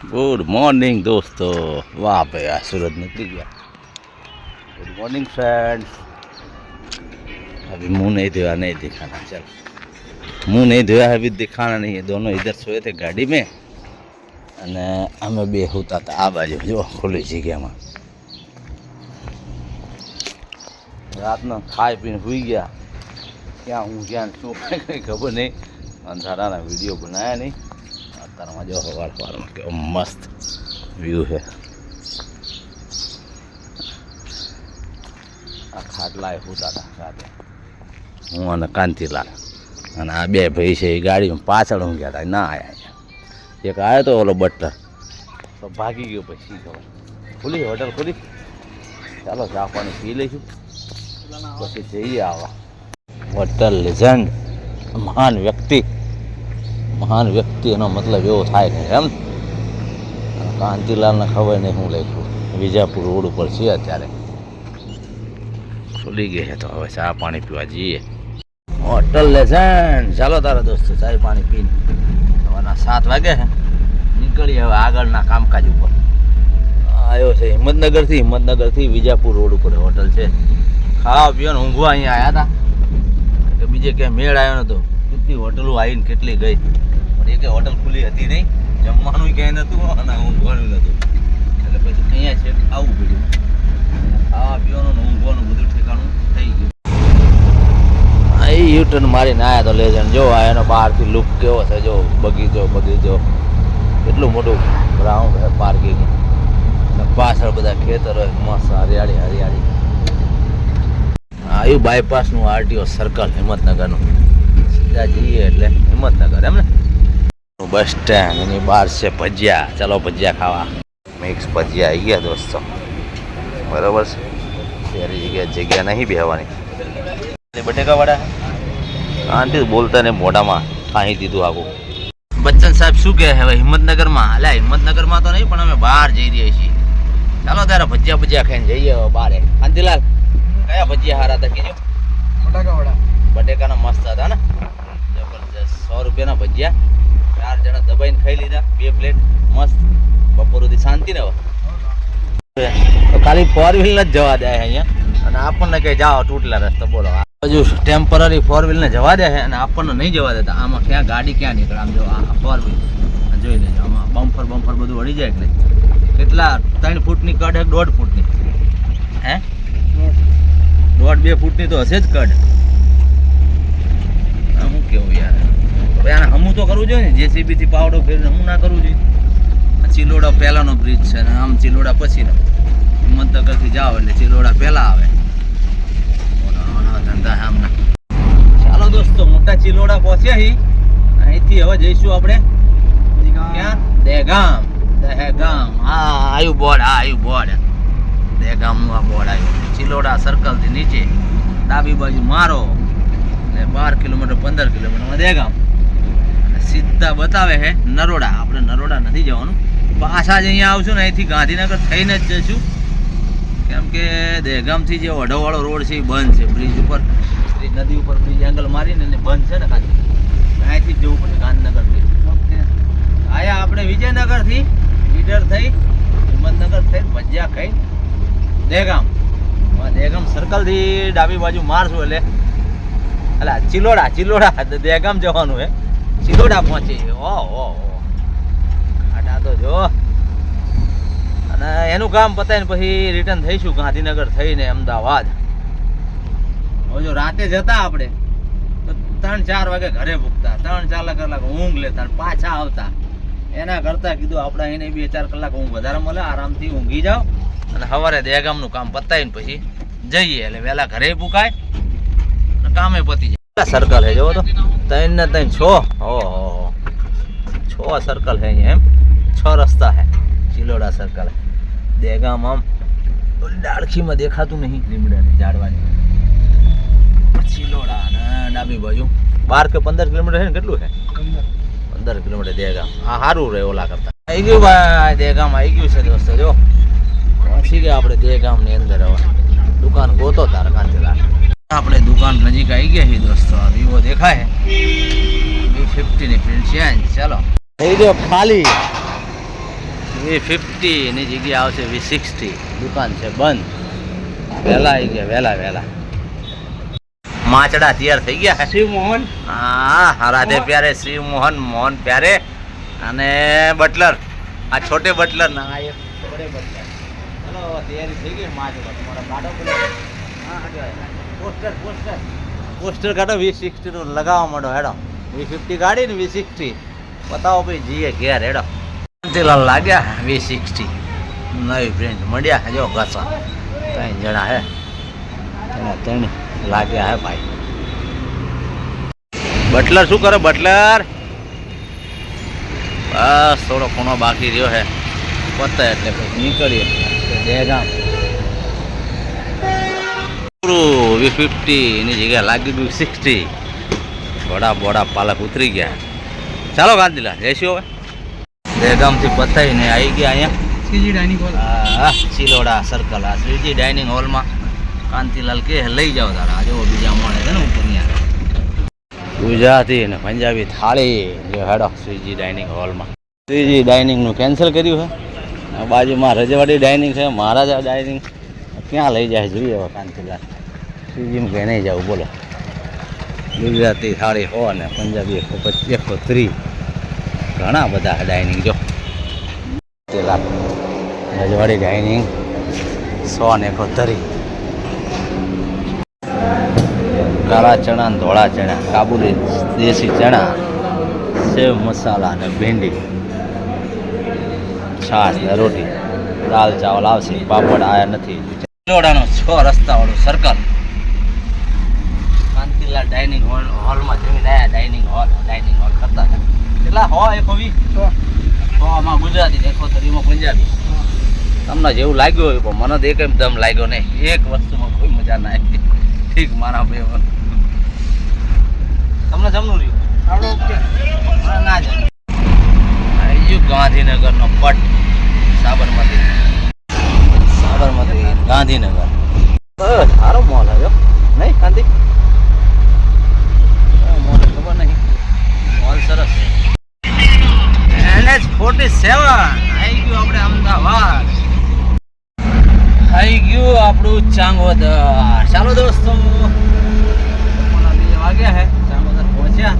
Good morning दोस्तों। वाह पे यार सूरज निकल गया। Good morning friends. अभी मुंह नहीं धोया, नहीं दिखाना। चल मुंह नहीं धोया है, अभी दिखाना नहीं है। दोनों इधर सोए थे गाड़ी में અને અમે બે હોતા હતા આ બાજુ જો ખુલ્લી જગ્યામાં। રાતનો ખાઈ પીને સુઈ ગયા। ક્યાં હું ક્યાં શું કંઈ ખબર નહીં। અંધારાના વિડીયો બનાવ્યા નહીં। અત્યારમાં જો સવાર સવારમાં કેવો મસ્ત વ્યૂ છે। આ ખાટલાએ સૂતા હતા રાતે હું અને કાંતિલાલ અને આ બે ભાઈ છે એ ગાડીમાં પાછળ ઊંઘ્યા હતા, ના આવ્યા। એક આવ્યો તો ઓલો બટર તો ભાગી ગયો। પછી ખબર ખુલી હોટલ ખુલી, ચાલો ચા પાણી પી લઈશું પછી જઈએ આવા। હોટલ લેજન્ડ, મહાન વ્યક્તિ એનો મતલબ એવો થાય કે એમ। કાંતિલાલને ખબર નહીં હું લખ્યું। વિજાપુર રોડ ઉપર છે અત્યારે, ખુલી ગઈ છે તો હવે ચા પાણી પીવા જઈએ। હોટલ લેજન્ડ, ચાલો તારા દોસ્તો ચાય પાણી પીને 7 વાગે છે નીકળીએ હવે આગળના કામકાજ ઉપર। આવ્યો છે હિંમતનગરથી વિજાપુર રોડ ઉપર હોટલ છે। ખાવા પીવાનું ઊંઘવા અહીંયા આવ્યા હતા કે બીજે ક્યાંય મેળ આવ્યો નહોતો। કેટલી હોટલો આવીને કેટલી ગઈ, પણ એકે હોટલ ખુલ્લી હતી નહીં, જમવાનું ક્યાંય નહોતું અને ઊંઘવાનું નહોતું, એટલે પછી અહીંયા છે આવવું પડ્યું। ખાવા પીવાનું ઊંઘવાનું બધું ઠેકાણું થઈ ગયું। એ યુટર્ન મારીને આવ્યા તો લેજન્ડ જો આ એનો બહારથી લુક કેવો છે જો। બગીચો એટલું મોટું ગ્રાઉન્ડ છે પાર્કિંગ, અને પાછળ બધા ખેતરો મસ્ત હરિયાળી। આવ્યું બાયપાસનું આરટીઓ સર્કલ હિંમતનગરનું, સીધા જઈએ એટલે હિંમતનગર એમ ને। બસ સ્ટેન્ડ એની બહાર છે ભજીયા, ચાલો ભજીયા ખાવા। મિક્સ ભજીયા આવી ગયા દોસ્તો, બરાબર છે। ત્યારે જગ્યા નહીં બેહવાની। બટેકા વડા આંટી બોલતા ને મોઢામાં ખાઈ દીધું આખું। બચ્ચન સાહેબ શું કહે હવે હિંમતનગરમાં? અલ્યા હિંમતનગરમાં તો નહીં, પણ અમે બહાર જઈ રહ્યા છીએ। ચાલો ત્યારે ભજીયા ખાઈને જઈએ બહાર। કાંતિલાલ કયા ભજીયા હારા હતા કીજો? બટાકા વડા, બટેકાના મસ્ત હતા ને, જબરજસ્ત। 100 રૂપિયાના ભજીયા 4 જણા દબાઈને ખાઈ લીધા, 2 પ્લેટ મસ્ત। બપોર સુધી શાંતિ ને હવે તો ખાલી 4 વ્હીલ જ જવા દે અહીંયા, અને આપણને કઈ જાઓ તૂટલા રસ્તા બોલો। હજુ ટેમ્પરરી 4 વ્હીલને જવા દે છે અને આપણને નહીં જવા દેતા। આમાં ક્યાં ગાડી ક્યાં નીકળે? આમ જો આ 4 વ્હીલ જોઈ લેજો, આમાં બમ્ફર બધું વળી જાય। એટલે કેટલા 3 ફૂટની કડ હે, 1.5 ફૂટની હે? 1.5-2 ફૂટની તો હશે જ કડ। શું કેવું યાર, હવે આને હમું તો કરવું જોઈએ ને, જેસીબીથી પાવડો ફેરીને હમું ના કરવું જોઈએ। ચિલોડા પહેલાનો બ્રિજ છે ને આમ ચિલોડા પછીનો। હિંમતનગરથી જાઓ એટલે ચિલોડા પહેલા આવે। ધંધા આમના। ચાલો દોસ્તો મોટા ચિલોડા પહોંચ્યા છીએ। અહીંથી હવે જઈશું આપણે ક્યાં? દહેગામ। હા આવ્યું બોર્ડ, દહેગામનું આ બોર્ડ આવ્યું। ચિલોડા સર્કલથી નીચે ડાબી બાજુ મારો એટલે 12 કિલોમીટર 15 કિલોમીટરમાં દહેગામ, અને સીધા બતાવે છે નરોડા। આપણે નરોડા નથી જવાનું, પાછા જ અહીંયા આવશું ને અહીંથી ગાંધીનગર થઈને જ જઈશું, કેમ કે દહેગામથી જે વઢોવાળો રોડ છે એ બંધ છે। બ્રિજ ઉપર નદી ઉપર બ્રિજ એંગલ મારીને એને બંધ છે ને ખાલી, અહીંથી જ જવું પડે ગાંધીનગરથી। આયા આપણે વિજયનગરથી ઈડર થઈ હિંમતનગર થઈ ભજીયા ખાઈ દહેગામ સર્કલથી ડાબી બાજુ મારશું એટલે ચિલોડા દહેગામ જવાનું હે। ચિલોડા પહોંચે ઓહો આડા તો જો, અને એનું કામ પતાવીને પછી રિટર્ન થઈશું ગાંધીનગર થઈને અમદાવાદ। હવે જો રાતે જતા આપણે તો 3-4 વાગે ઘરે પૂગતા, 3-4 કલાક ઊંઘ લેતા પાછા આવતા। એના કરતાં કીધું આપણે એને 2-4 કલાક ઊંઘ વધારે મળે, આરામથી ઊંઘી જાઓ અને સવારે દહેગામનું કામ પતાવીને પછી જઈએ એટલે વહેલા ઘરે પૂકાય અને કામે પતી જાય। સર્કલ છે જોવો તો 3 ને 3 6 સર્કલ છે અહીંયા એમ, 6 રસ્તા છે। ચિલોડા સર્કલ દહેગામ આમ ડાળખીમાં દેખાતું નહીં, લીમડાની ઝાડવાની ચિલોડા અને ડાબી બાજુ 12 કે 15 કિલોમીટર છે ને, કેટલું છે 15 કિલોમીટર દહેગામ। આ સારું રહે ઓલા કરતા। આવી ગયું ભાઈ દહેગામ, આવી ગયું છે દોસ્તો જો પહોંચી ગયા આપણે દહેગામની અંદર। હવે દુકાન ગોતો તારા કાંતિલાલ। આપણે દુકાન નજીક આવી ગયા છીએ દોસ્તો। વિવો દેખાય V50 ની પ્રિન્ટ છે, ચાલો થઈ ગયો ખાલી। V50 ની જગ્યા આવશે V60. દુકાન છે બંધ. વહેલા આવી ગયા, વહેલા વહેલા. માચડા તૈયાર થઈ ગયા. શિવ મોહન હા, રાધે પ્યારે શ્રી મોહન, મોહન પ્યારે અને બટલર. આ છોટે બટલર ના આ એક બડે બટલર. ચલો તૈયારી થઈ ગઈ. માચડો તમારા કાઢો પેલો. પોસ્ટર પોસ્ટર પોસ્ટર કાઢો. V60 નું લગાવવા માંડો. હેડો V50 ગાડી ને V60 બતાવો ભાઈ. જીએ ઘેર હેડો. શાંતિલાલ લાગ્યા V60 નવી પ્રિન્ટ મળ્યા. જો ઘસા 3 જણા હે. ત્રણ લાગ્યા હે ભાઈ. બટલર શું કરે? બટલર બસ થોડો ખૂણો બાકી રહ્યો હે. પતે એટલે પછી નીકળીએ દહેગામ. પૂરું V50 ની જગ્યાએ લાગી V60. બોડા બોડા પાલક ઉતરી ગયા. ચાલો ગાંધીલા જઈશું હવે. દહેગામથી પતાવીને આવી ગયા અહીંયા શ્રીજી ડાઇનિંગ હોલ. હા, ચિલોડા સર્કલ. આ શ્રીજી ડાઇનિંગ હોલમાં કાંતિલાલ કે લઈ જાઓ તારા. આ જો બીજા મળે છે ને ઉપર ત્યાં ગુજરાતી અને પંજાબી થાળી. જો હેડો શ્રીજી ડાઇનિંગ હોલમાં. શ્રીજી ડાઇનિંગનું કેન્સલ કર્યું છે. આ બાજુમાં રજવાડી ડાઇનિંગ છે. મહારાજા ડાઇનિંગ ક્યાં લઈ જાય જોઈએ હવે કાંતિલાલ. શ્રીજીમાં કે નહીં જવું બોલો. ગુજરાતી થાળી 100 અને પંજાબી 130. ઘણા બધા ડાઇનિંગ. જો રજવાડી ડાઇનિંગ 100 ને 130. કાળા ચણા ને ધોળા ચણા, કાબુલી દેશી ચણા, સેવ મસાલા અને ભીંડી, છાશ ને રોટી, દાલ ચાવલ આવશે. પાપડ આયા નથી. ચિલોડાનો 6 રસ્તાવાળું સર્કલ. કાંતિલાલ ડાઇનિંગ હોલમાં જમીને આવ્યા. ડાઇનિંગ હોલ કરતા હતા. કેટલા 120 100 ગુજરાતી ને 130 પંજાબી. તમને જેવું લાગ્યું હોય પણ મને તો એક દમ લાગ્યો નહીં. એક વસ્તુમાં કોઈ મજા ના આવી. ઠીક મારા ભાઈ તમને જમનું રહ્યું ના જ ગાંધીનગરનો પટ. સાબરમતી ગાંધીનગર. સારો મોલ આવ્યો નહીં કાંતિ? મોલ ખબર નહીં. મોલ સરસ છે. NH47 આવી ગયું આપણે અમદાવાદ. આવી ગયું આપણું ચાંગોદર. ચાલો દોસ્તો, 2 વાગ્યા હે. ચાંગોદર પહોંચ્યા.